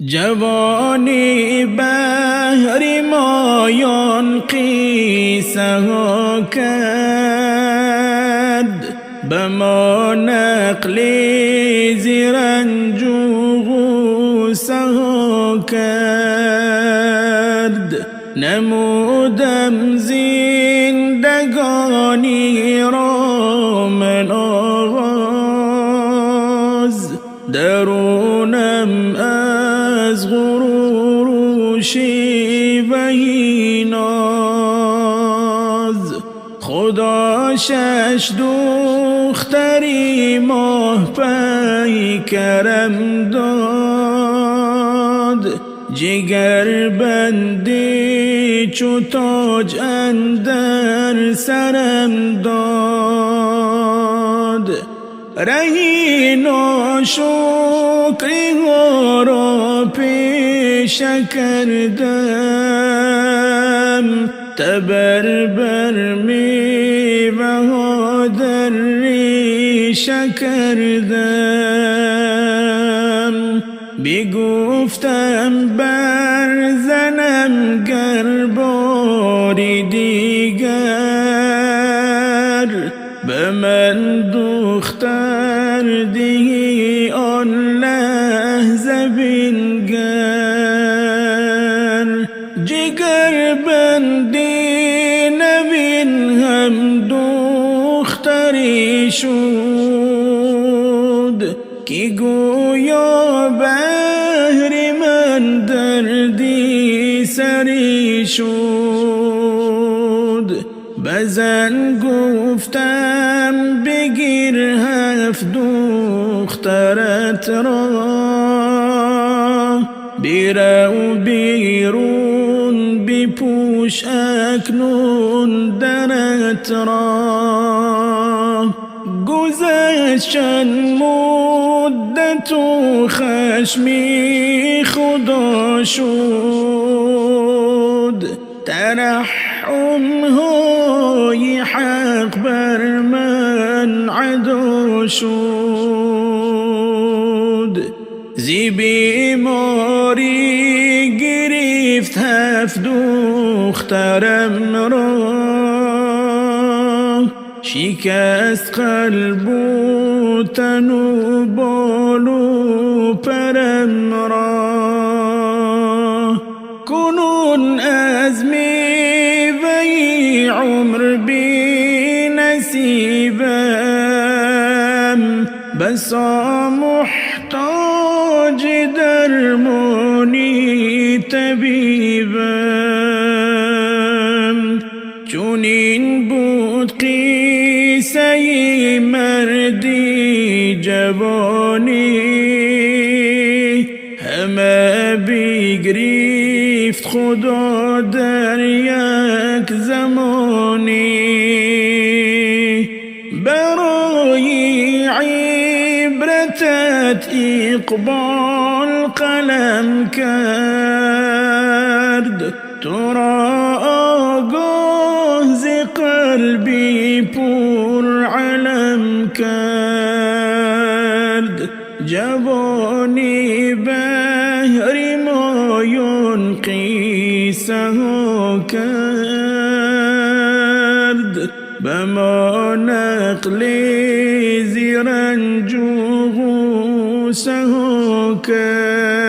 جوانی بهر مایان قیسه ها کرد، به ما نقلی زیرنج و غوسه ها کرد. نمودم زندگانی را من آغاز، درونم از غرور و شیوه ناز. خدا شش دختری ماه پیکرم داد، جگر بندی چو تاج اندر سرم داد. رهی ناشکری ها را پیشه کردم، تبربر میوه ها در ریشه کردم. بگفتم برزنم گر باری دیگر، به من دختر دهی آن لحظه بنگر. جگر بندی نبین هم دختری شد، که گویا بهر من دردی سری شد. بزن گفتم بگیر هفت دخترت را، بیرو بیرون بپوش اکنون درت را. گذشتن مدت و خشمی خدا شد، ترحم های حق بر من عدا شد. زی بیماری گرفت هفت دخترم را، شکست قلب و تن و بال و پرم را. کنون از میوه عمر بی نصیبم، بسا محتاج درمانی طبیبم. چونین بود قیسه مردی جوانی، همه بگرفت خدا در یک زمانی. برای عبرتت اقبال قلم کرد، تو را آگاه ز قلبی پر علم کرد. جوانی بهر مایان قیسه ها کرد، به ما نقل زیرنج و غوسه ها کرد.